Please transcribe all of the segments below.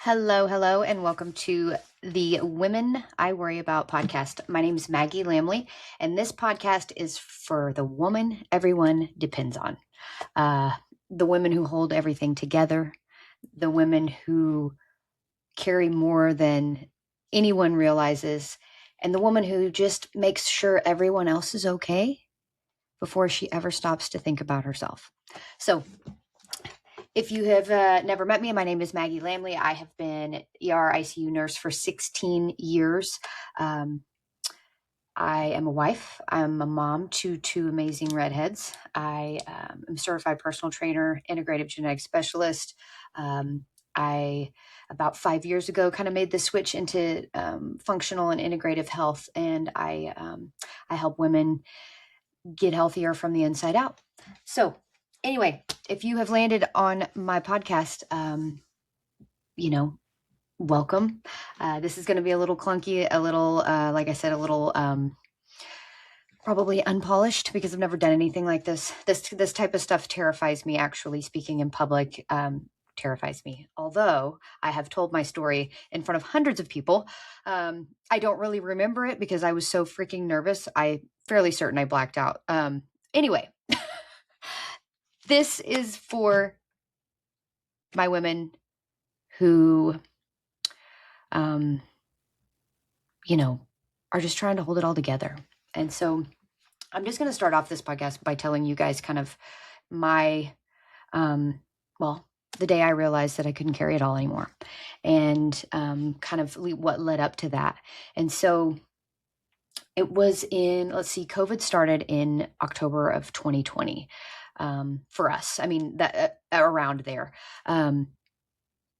Hello, and welcome to the Women I Worry About podcast. My name is Maggie Lamle, and this podcast is for the woman everyone depends on. Uh, the women who hold everything together, the women who carry more than anyone realizes, and the woman who just makes sure everyone else is okay before she ever stops to think about herself. So, if you have never met me, my name is Maggie Lamle. I have been ER ICU nurse for 16 years. I am a wife. I'm a mom to two amazing redheads. I am a certified personal trainer, integrative genetic specialist. I, about 5 years ago, kind of made the switch into functional and integrative health, and I help women get healthier from the inside out. So, anyway, if you have landed on my podcast, welcome. This is going to be a little clunky, a little, like I said, a little probably unpolished because I've never done anything like this. This type of stuff terrifies me. Actually, speaking in public terrifies me. Although I have told my story in front of hundreds of people, I don't really remember it because I was so freaking nervous. I'm fairly certain I blacked out. Anyway, this is for my women who, are just trying to hold it all together. And so I'm just going to start off this podcast by telling you guys kind of my, the day I realized that I couldn't carry it all anymore and kind of what led up to that. And so it was COVID started in October of 2020 for us. I mean, that around there.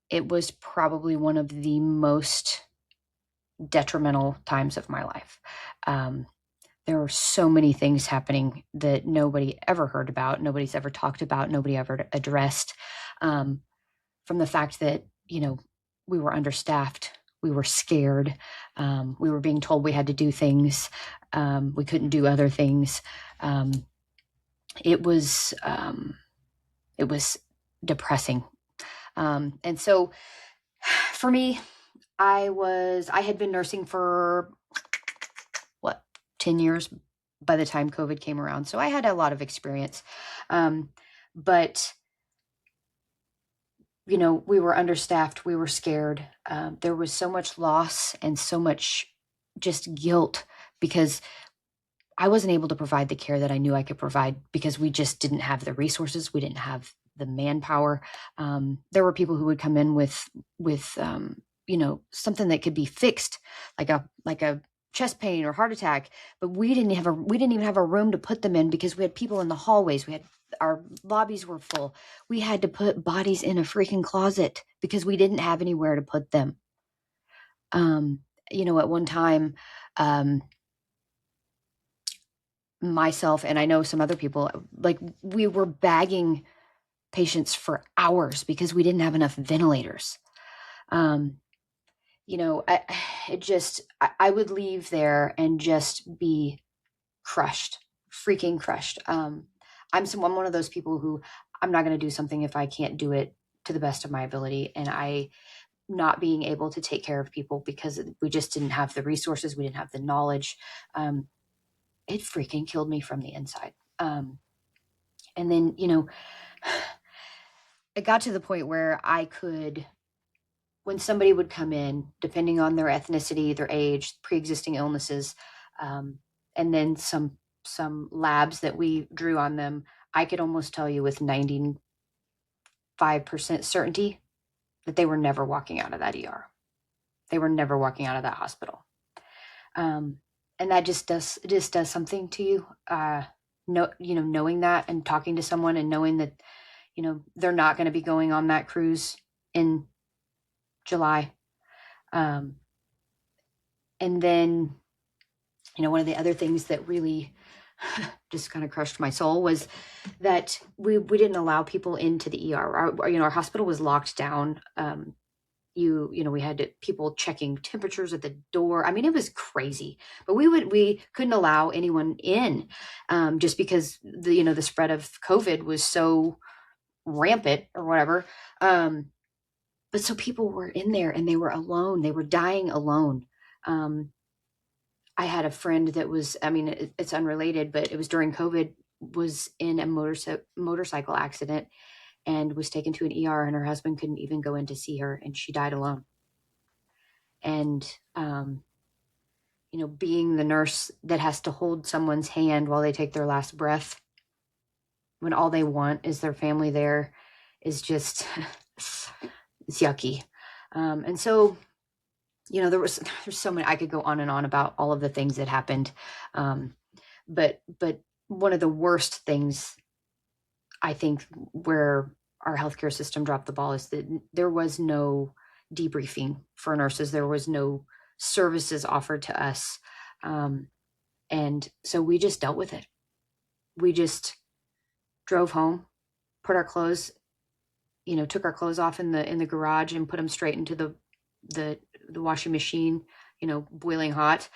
It was probably one of the most detrimental times of my life. There were so many things happening that nobody ever heard about, nobody's ever talked about, nobody ever addressed. From the fact that, we were understaffed, we were scared, we were being told we had to do things, we couldn't do other things. It was depressing. And so for me, I had been nursing for 10 years by the time COVID came around. So I had a lot of experience. But we were understaffed, we were scared. There was so much loss and so much just guilt because I wasn't able to provide the care that I knew I could provide because we just didn't have the resources. We didn't have the manpower. There were people who would come in with something that could be fixed, like a chest pain or heart attack, but we didn't even have a room to put them in because we had people in the hallways. Our lobbies were full. We had to put bodies in a freaking closet because we didn't have anywhere to put them. At one time, myself and I know some other people, like we were bagging patients for hours because we didn't have enough ventilators. I would leave there and just be crushed, freaking crushed. I'm one of those people who I'm not going to do something if I can't do it to the best of my ability. And not being able to take care of people because we just didn't have the resources. We didn't have the knowledge. It freaking killed me from the inside. And then, it got to the point where I could, when somebody would come in, depending on their ethnicity, their age, pre-existing illnesses, and then some labs that we drew on them, I could almost tell you with 95% certainty that they were never walking out of that ER. They were never walking out of that hospital. And that just does something to you. Knowing that and talking to someone and knowing that, they're not going to be going on that cruise in July. And then, one of the other things that really just kind of crushed my soul was that we didn't allow people into the ER. Our hospital was locked down. We had people checking temperatures at the door. I mean, it was crazy, but we couldn't allow anyone in, just because the spread of COVID was so rampant or whatever. But but so people were in there and they were alone. They were dying alone. I had a friend that was, I mean, it's unrelated, but it was during COVID, was in a motorcycle accident and was taken to an ER, and her husband couldn't even go in to see her, and she died alone. And, being the nurse that has to hold someone's hand while they take their last breath, when all they want is their family there, is just, it's yucky. And so, there's so many, I could go on and on about all of the things that happened. But one of the worst things, I think, where our healthcare system dropped the ball is that there was no debriefing for nurses. There was no services offered to us. And so we just dealt with it. We just drove home, put our clothes, took our clothes off in the garage and put them straight into the washing machine, boiling hot.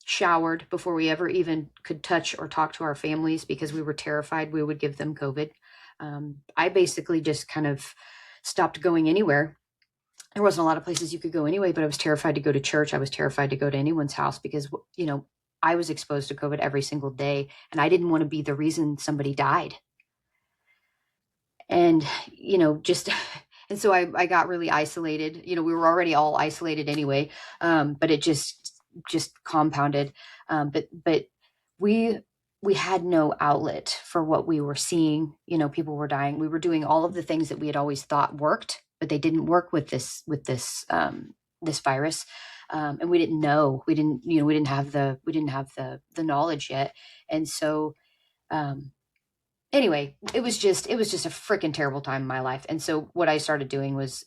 Showered before we ever even could touch or talk to our families because we were terrified we would give them COVID. I basically just kind of stopped going anywhere. There wasn't a lot of places you could go anyway, but I was terrified to go to church. I was terrified to go to anyone's house because, I was exposed to COVID every single day, and I didn't want to be the reason somebody died. And, and so I got really isolated. We were already all isolated anyway, but it just compounded. But we had no outlet for what we were seeing. People were dying. We were doing all of the things that we had always thought worked, but they didn't work with this virus. And we didn't know. We didn't have the knowledge yet. And so, anyway, it was just a freaking terrible time in my life. And so what I started doing was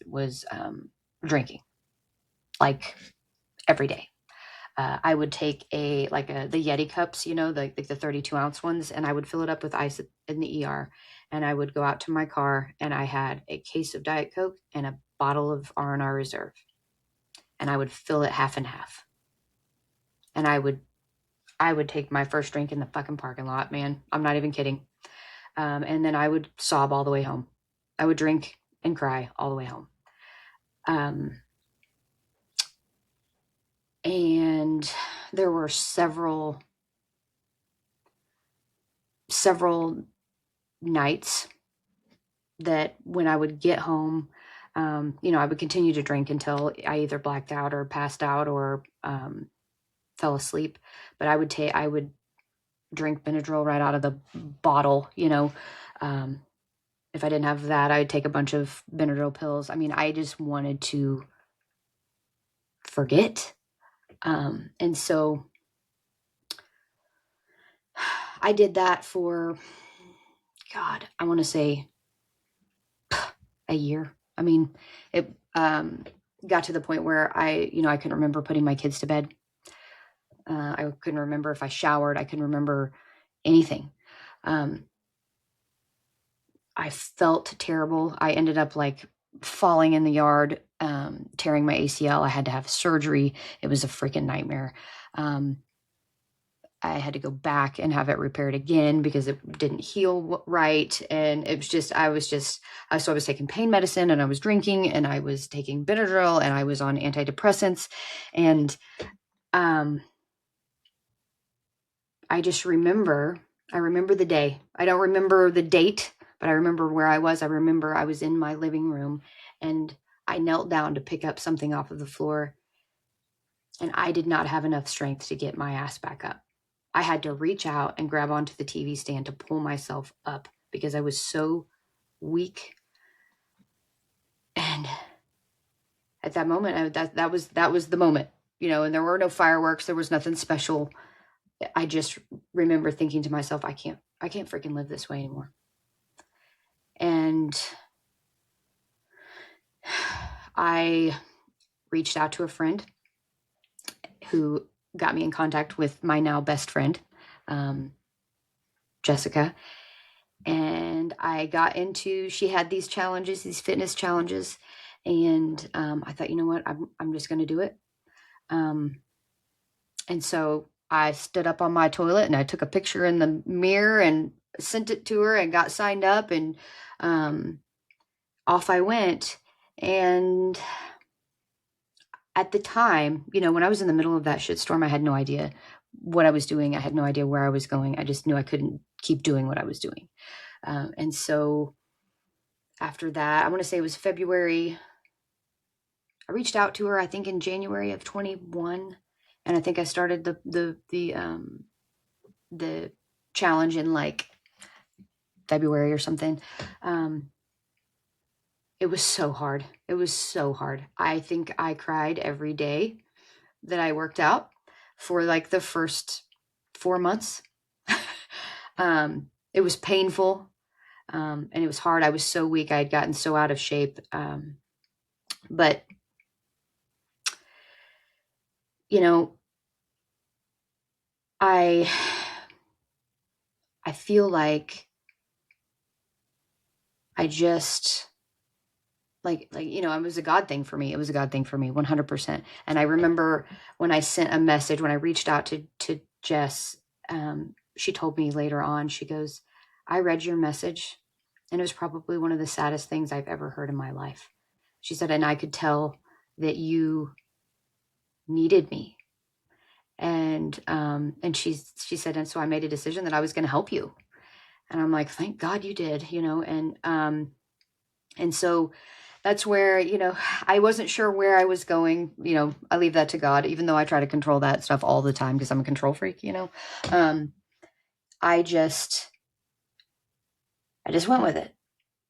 drinking, like, every day. I would take the Yeti cups, the 32-ounce ones, and I would fill it up with ice in the ER. And I would go out to my car, and I had a case of Diet Coke and a bottle of R&R Reserve. And I would fill it half and half. And I would take my first drink in the fucking parking lot, man. I'm not even kidding. And then I would sob all the way home. I would drink and cry all the way home. And there were several nights that when I would get home, I would continue to drink until I either blacked out or passed out or fell asleep. But I would drink Benadryl right out of the bottle, If I didn't have that, I'd take a bunch of Benadryl pills. I mean, I just wanted to forget. And so I did that for, God, I want to say a year. I mean, it got to the point where I couldn't remember putting my kids to bed. I couldn't remember if I showered. I couldn't remember anything. I felt terrible. I ended up falling in the yard, tearing my ACL. I had to have surgery. It was a freaking nightmare. I had to go back and have it repaired again because it didn't heal right. And it was just, I was taking pain medicine, and I was drinking, and I was taking Benadryl, and I was on antidepressants. And I remember the day. I don't remember the date, but I remember where I was. I remember I was in my living room, and I knelt down to pick up something off of the floor, and I did not have enough strength to get my ass back up. I had to reach out and grab onto the TV stand to pull myself up because I was so weak. And at that moment, that was the moment, and there were no fireworks. There was nothing special. I just remember thinking to myself, I can't freaking live this way anymore. And I reached out to a friend who got me in contact with my now best friend, Jessica. And I got into, she had these challenges, these fitness challenges. And I thought, you know what, I'm just going to do it. And so I stood up on my toilet and I took a picture in the mirror and sent it to her and got signed up, and off I went. And at the time, when I was in the middle of that shitstorm, I had no idea what I was doing. I had no idea where I was going. I just knew I couldn't keep doing what I was doing. And so after that, I want to say it was February. I reached out to her, I think in January of 21, and I think I started the challenge in like February or something. It was so hard. It was so hard. I think I cried every day that I worked out for like the first 4 months. It was painful, and it was hard. I was so weak. I had gotten so out of shape. But, you know, I feel like I just it was a God thing for me. It was a God thing for me, 100%. And I remember when I sent a message, when I reached out to Jess, she told me later on, she goes, I read your message, and it was probably one of the saddest things I've ever heard in my life. She said, and I could tell that you needed me. And she said, and so I made a decision that I was going to help you. And I'm like, thank God you did, and so that's where, I wasn't sure where I was going. I leave that to God, even though I try to control that stuff all the time because I'm a control freak. I just went with it.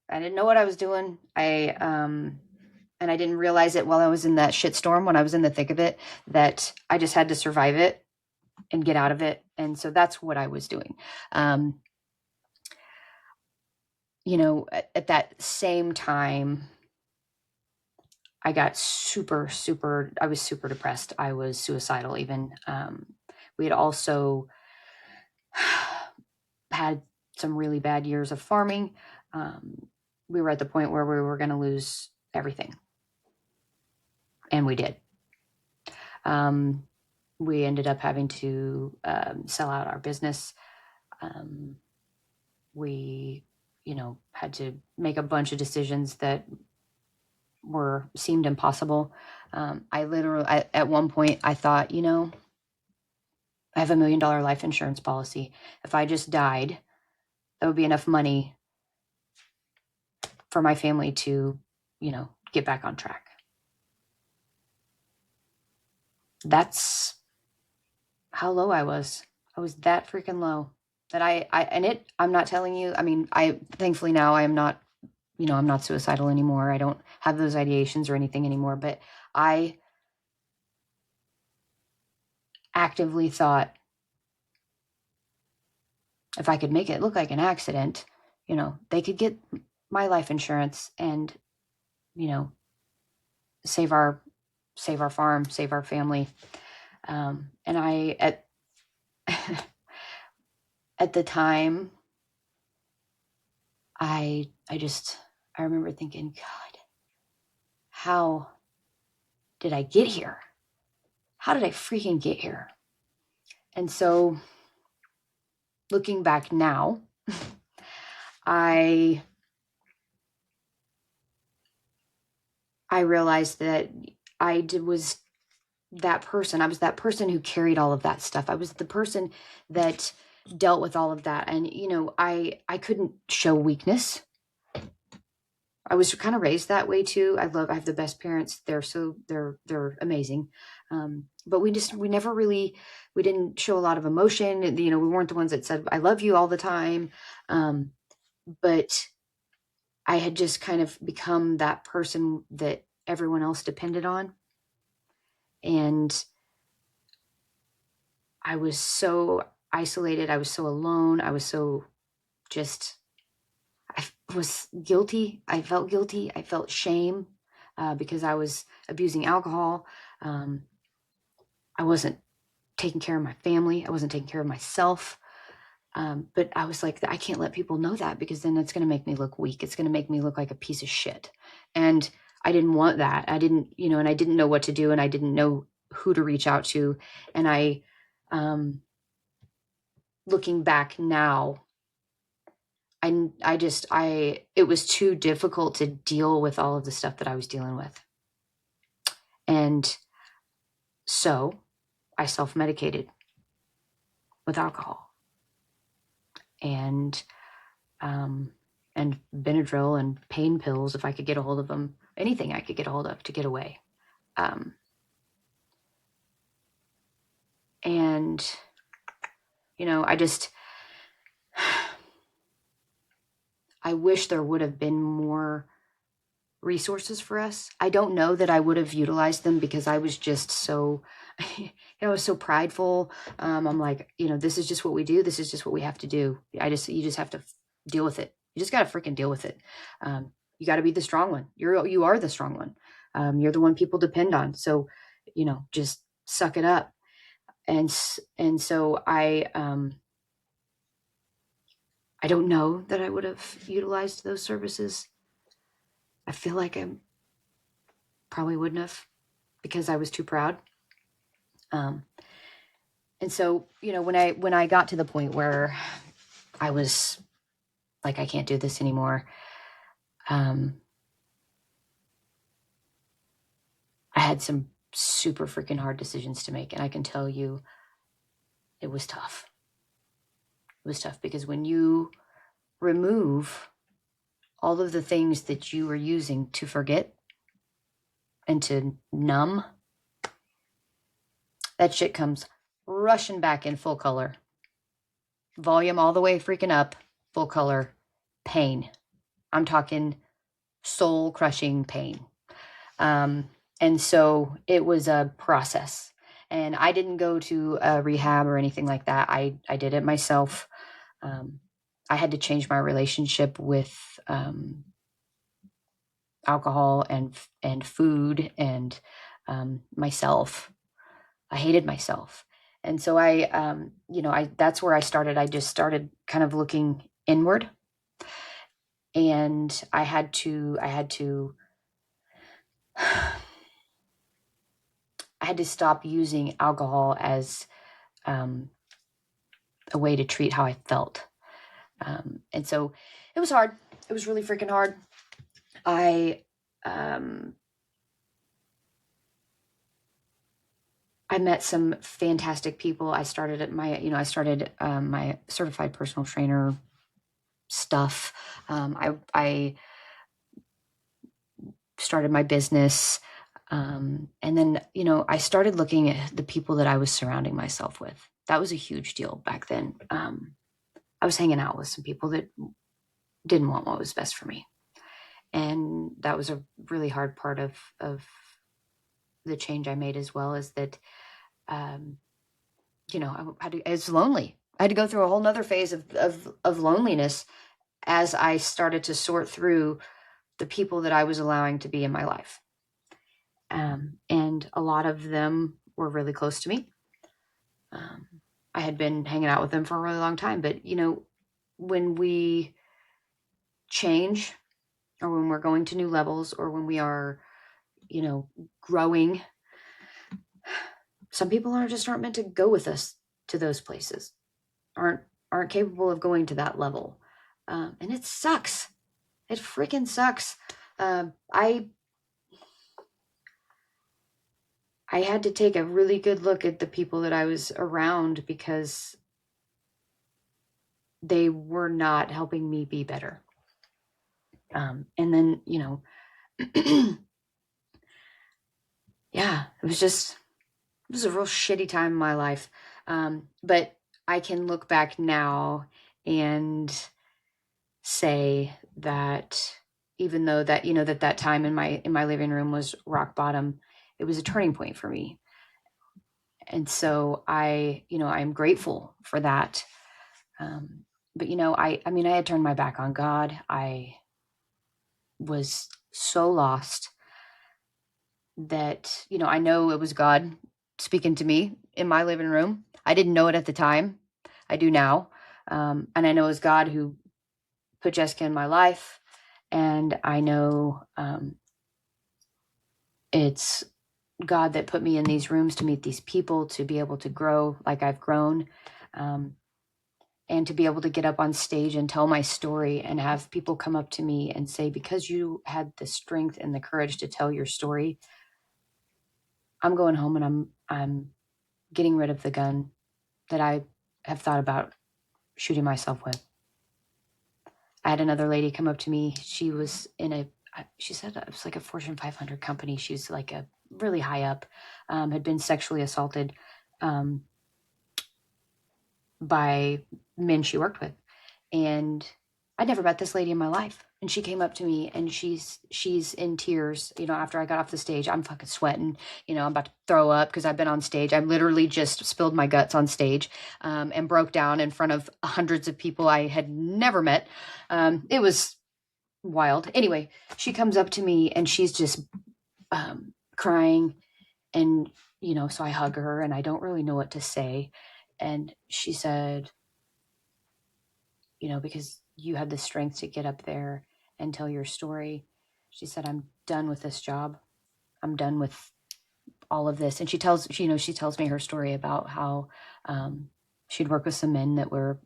I didn't know what I was doing. And I didn't realize it while I was in that shitstorm, when I was in the thick of it, that I just had to survive it and get out of it. And so that's what I was doing. At that same time, I got I was super depressed. I was suicidal even. We had also had some really bad years of farming. We were at the point where we were going to lose everything. And we did. We ended up having to sell out our business. We, had to make a bunch of decisions that seemed impossible. At one point, I thought, I have $1 million life insurance policy. If I just died, that would be enough money for my family to, get back on track. That's how low I was. I was that freaking low that I'm not telling you. I mean, thankfully now I am not, I'm not suicidal anymore. I don't have those ideations or anything anymore, but I actively thought, if I could make it look like an accident, they could get my life insurance and, save our farm, save our family. And at the time, I remember thinking, God, how did I get here? How did I freaking get here? And so looking back now, I realized that I was that person. I was that person who carried all of that stuff. I was the person that dealt with all of that. And, I couldn't show weakness. I was kind of raised that way too. I have the best parents. They're amazing. But we didn't show a lot of emotion. We weren't the ones that said, I love you all the time. But I had just kind of become that person that everyone else depended on. And I was so isolated. I was so alone. I was so I was guilty. I felt guilty. I felt shame because I was abusing alcohol. I wasn't taking care of my family. I wasn't taking care of myself. But I was like, I can't let people know that, because then it's going to make me look weak. It's going to make me look like a piece of shit. And I didn't want that. I didn't, and I didn't know what to do, and I didn't know who to reach out to. And looking back now, it was too difficult to deal with all of the stuff that I was dealing with. And so I self-medicated with alcohol and Benadryl and pain pills if I could get a hold of them, anything I could get a hold of to get away. And, I wish there would have been more resources for us. I don't know that I would have utilized them because I was just so, I was so prideful. I'm like, this is just what we do. This is just what we have to do. You just have to deal with it. You just got to freaking deal with it. You got to be the strong one. You are the strong one. You're the one people depend on. So, just suck it up. And so I don't know that I would have utilized those services. I feel like I probably wouldn't have because I was too proud. And so, when I got to the point where I was like, I can't do this anymore. I had some super freaking hard decisions to make. And I can tell you it was tough. It was tough because when you remove all of the things that you were using to forget and to numb, that shit comes rushing back in full color. Volume all the way freaking up, full color, pain. I'm talking soul-crushing pain. And so it was a process. And I didn't go to a rehab or anything like that. I did it myself. I had to change my relationship with alcohol and food and myself. I hated myself. And so that's where I started. I just started kind of looking inward, and I had to stop using alcohol as a way to treat how I felt. And so it was hard. It was really freaking hard. I met some fantastic people. I started my certified personal trainer stuff. I started my business. And then, I started looking at the people that I was surrounding myself with. That was a huge deal back then. I was hanging out with some people that didn't want what was best for me. And that was a really hard part of the change I made as well, is that, it's lonely. I had to go through a whole nother phase of loneliness as I started to sort through the people that I was allowing to be in my life. And a lot of them were really close to me. I had been hanging out with them for a really long time, but when we change, or when we're going to new levels, or when we are, growing, some people aren't meant to go with us to those places, aren't capable of going to that level. And it sucks. It freaking sucks. I had to take a really good look at the people that I was around, because they were not helping me be better. And then, yeah, it was a real shitty time in my life. But I can look back now and say that even though that, that time in my living room was rock bottom, it was a turning point for me. And so I'm grateful for that. But I had turned my back on God. I was so lost that, I know it was God speaking to me in my living room. I didn't know it at the time. I do now. And I know it was God who put Jessica in my life. And I know it's God that put me in these rooms to meet these people, to be able to grow like I've grown. And to be able to get up on stage and tell my story and have people come up to me and say, because you had the strength and the courage to tell your story, I'm going home and I'm getting rid of the gun that I have thought about shooting myself with. I had another lady come up to me. She was she said it was like a Fortune 500 company. She's like a really high up, had been sexually assaulted by men she worked with. And I'd never met this lady in my life. And she came up to me and she's in tears, after I got off the stage. I'm fucking sweating, I'm about to throw up because I've been on stage. I literally just spilled my guts on stage, and broke down in front of hundreds of people I had never met. It was wild. Anyway, she comes up to me and she's just crying. And, so I hug her and I don't really know what to say. And she said, because you had the strength to get up there and tell your story. She said, I'm done with this job. I'm done with all of this. And she tells me her story about how she'd worked with some men that were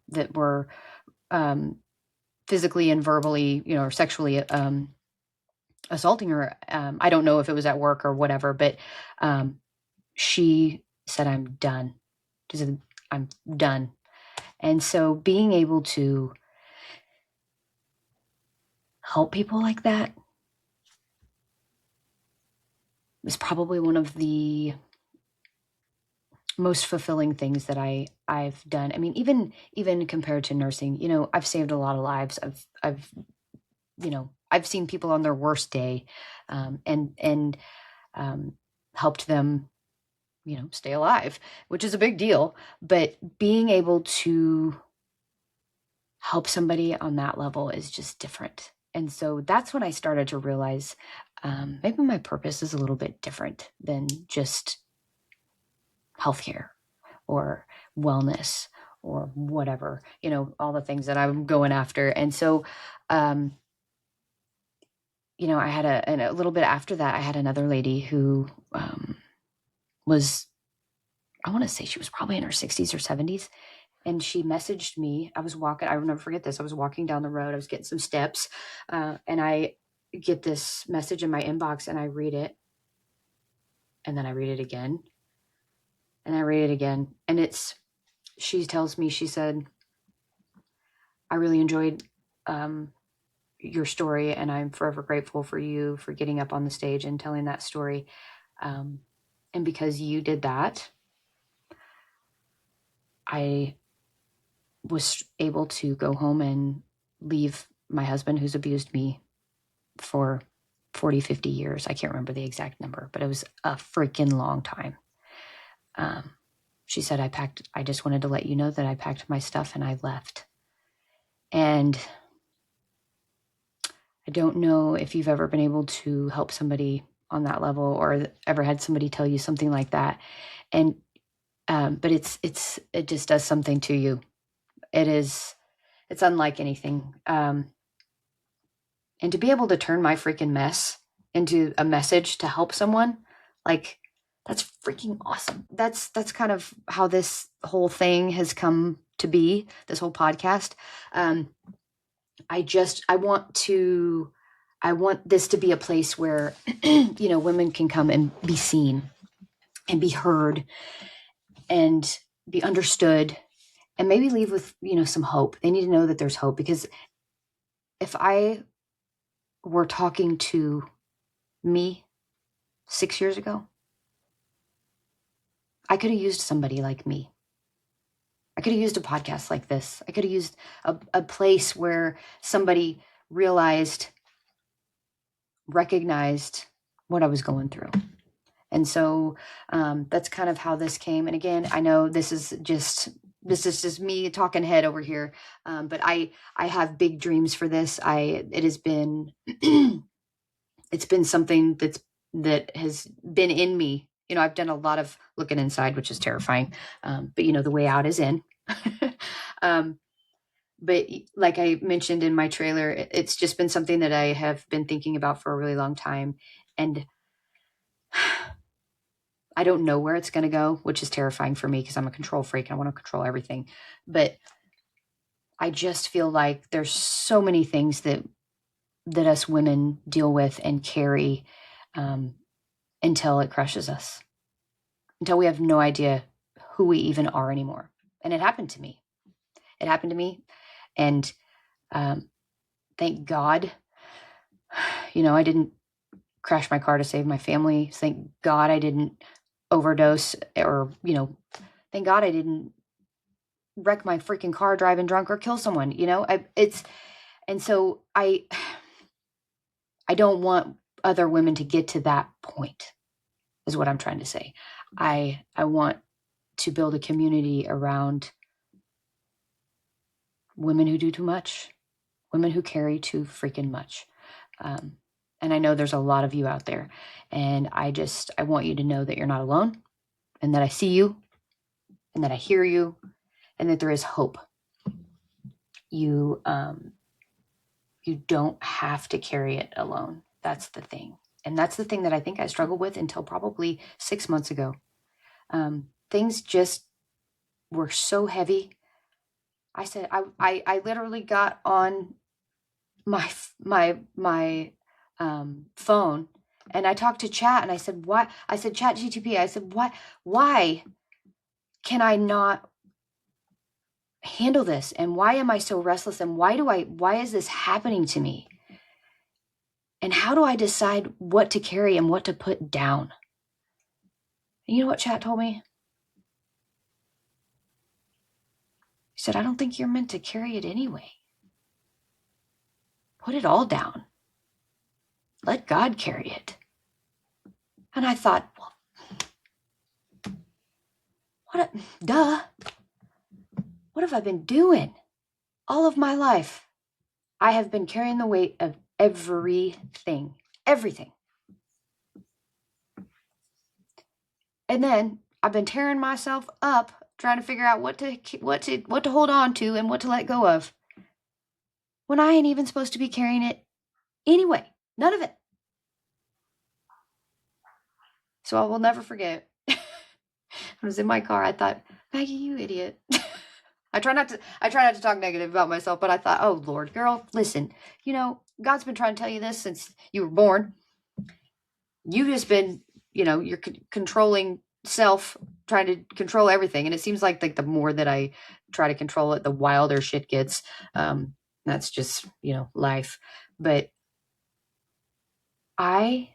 physically and verbally, or sexually assaulting her. I don't know if it was at work or whatever, but she said, I'm done. She said, I'm done. And so being able to help people like that is probably one of the most fulfilling things that I've done. I mean, even compared to nursing, I've saved a lot of lives. I've seen people on their worst day, and helped them, stay alive, which is a big deal. But being able to help somebody on that level is just different. And so that's when I started to realize, maybe my purpose is a little bit different than just healthcare or wellness or whatever, all the things that I'm going after. And so, I had a little bit after that, I had another lady who was, I want to say she was probably in her 60s or 70s. And she messaged me. I was walking, I will never forget this. I was walking down the road. I was getting some steps. And I get this message in my inbox and I read it. And then I read it again. And I read it again. And she tells me, she said, I really enjoyed your story, and I'm forever grateful for you for getting up on the stage and telling that story. And because you did that, I was able to go home and leave my husband, who's abused me for 40, 50 years. I can't remember the exact number, but it was a freaking long time. She said, I just wanted to let you know that I packed my stuff and I left. And I don't know if you've ever been able to help somebody on that level or ever had somebody tell you something like that. And, but it just does something to you. It's unlike anything. And to be able to turn my freaking mess into a message to help someone, like, that's freaking awesome. That's kind of how this whole thing has come to be, this whole podcast. I want this to be a place where, women can come and be seen and be heard and be understood and maybe leave with, some hope. They need to know that there's hope, because if I were talking to me 6 years ago, I could have used somebody like me. I could have used a podcast like this. I could have used a place where somebody recognized what I was going through. And so that's kind of how this came. And again, I know this is just me talking head over here, but I have big dreams for this. It has been it's been something that has been in me. I've done a lot of looking inside, which is terrifying. But the way out is in. But like I mentioned in my trailer, it's just been something that I have been thinking about for a really long time. And I don't know where it's going to go, which is terrifying for me because I'm a control freak and I want to control everything. But I just feel like there's so many things that us women deal with and carry until it crushes us, until we have no idea who we even are anymore. And it happened to me. It happened to me. And thank God, I didn't crash my car to save my family. Thank God I didn't overdose, or, thank God I didn't wreck my freaking car driving drunk or kill someone. And so I don't want other women to get to that point, is what I'm trying to say. I want to build a community around women who do too much, women who carry too freaking much. And I know there's a lot of you out there, and I want you to know that you're not alone, and that I see you, and that I hear you, and that there is hope. You don't have to carry it alone. That's the thing. And that's the thing that I think I struggled with until probably 6 months ago. Things just were so heavy. I said, I literally got on my phone, and I talked to chat, and I said, what? I said, Chat GTP. I said, why can I not handle this? And why am I so restless? And why is this happening to me? And how do I decide what to carry and what to put down? And you know what chat told me? He said, I don't think you're meant to carry it anyway. Put it all down. Let God carry it. And I thought, well, duh. What have I been doing? All of my life, I have been carrying the weight of everything. And then I've been tearing myself up trying to figure out what to hold on to and what to let go of, when I ain't even supposed to be carrying it anyway. None of it. So I will never forget. I was in my car. I thought, Maggie, you idiot. I try not to talk negative about myself, but I thought, oh Lord, girl, listen, God's been trying to tell you this since you were born. You've just been, you're controlling self, trying to control everything. And it seems like the more that I try to control it, the wilder shit gets. That's just, life. But I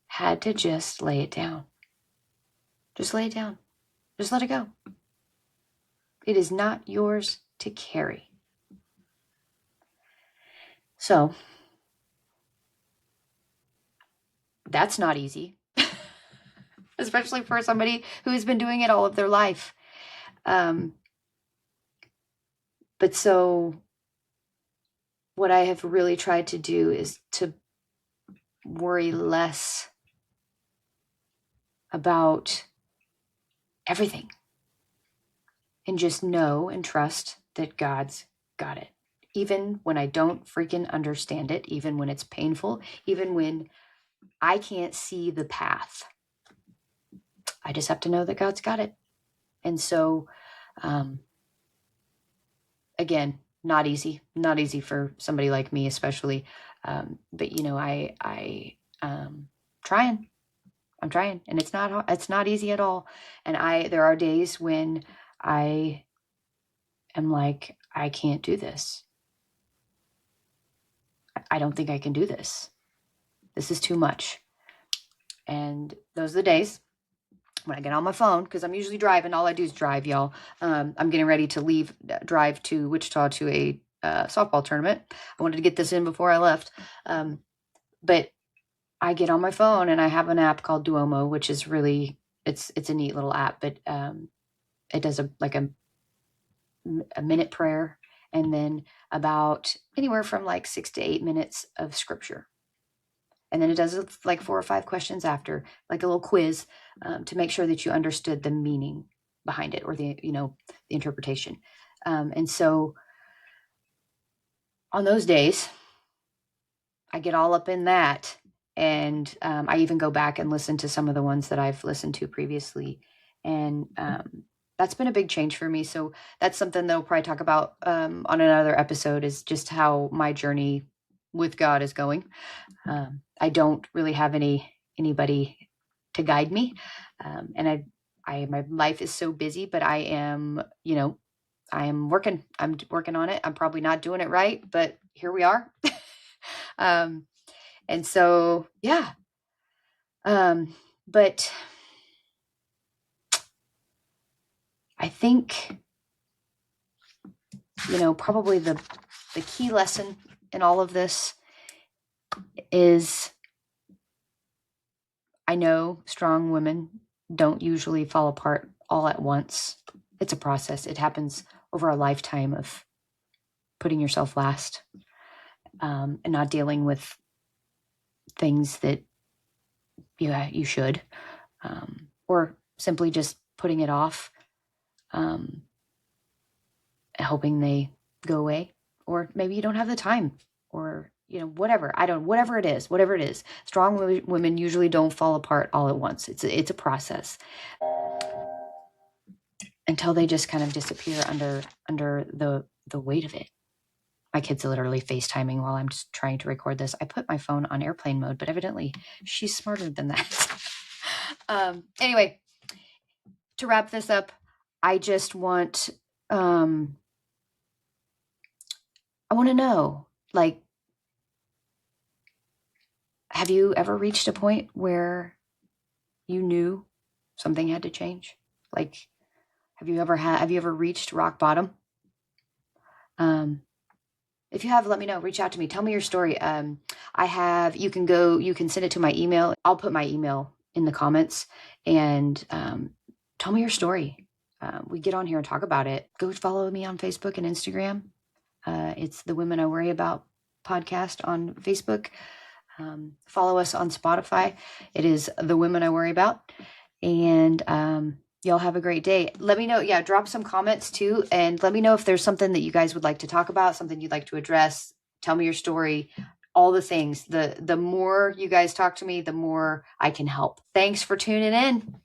had to just lay it down. Just lay it down. Just let it go. It is not yours to carry. So that's not easy, especially for somebody who has been doing it all of their life. But so what I have really tried to do is to worry less about everything, and just know and trust that God's got it. Even when I don't freaking understand it, even when it's painful, even when I can't see the path, I just have to know that God's got it. And so, again, not easy for somebody like me, especially. But I'm trying, and it's not easy at all. And there are days when I am like, I can't do this. I don't think I can do this. This is too much. And those are the days when I get on my phone, because I'm usually driving. All I do is drive, y'all. I'm getting ready to drive to Wichita to a softball tournament. I wanted to get this in before I left. But I get on my phone, and I have an app called Duomo, which is really, it's a neat little app, but it does a minute prayer, and then about anywhere from 6 to 8 minutes of scripture. And then it does 4 or 5 questions after, like a little quiz, to make sure that you understood the meaning behind it, or the interpretation. And so on those days, I get all up in that. And I even go back and listen to some of the ones that I've listened to previously. And that's been a big change for me. So that's something that we'll probably talk about on another episode, is just how my journey with God is going. I don't really have anybody to guide me. And my life is so busy, but I am, I'm working on it. I'm probably not doing it right, but here we are. And so, yeah. But I think, probably the key lesson in all of this is, I know strong women don't usually fall apart all at once. It's a process. It happens over a lifetime of putting yourself last, and not dealing with things that you should, or simply just putting it off, hoping they go away, or maybe you don't have the time, or whatever it is. Strong women usually don't fall apart all at once. It's a process, until they just kind of disappear under the weight of it. My kid's literally FaceTiming while I'm just trying to record this. I put my phone on airplane mode, but evidently she's smarter than that. Anyway, to wrap this up, I just want, I want to know, like, have you ever reached a point where you knew something had to change? Like, have you ever reached rock bottom? If you have, let me know. Reach out to me. Tell me your story. You can send it to my email. I'll put my email in the comments, and tell me your story. We get on here and talk about it. Go follow me on Facebook and Instagram. It's the Women I Worry About podcast on Facebook. Follow us on Spotify. It is The Women I Worry About. And y'all have a great day. Let me know. Yeah, drop some comments too. And let me know if there's something that you guys would like to talk about, something you'd like to address. Tell me your story, all the things. The more you guys talk to me, the more I can help. Thanks for tuning in.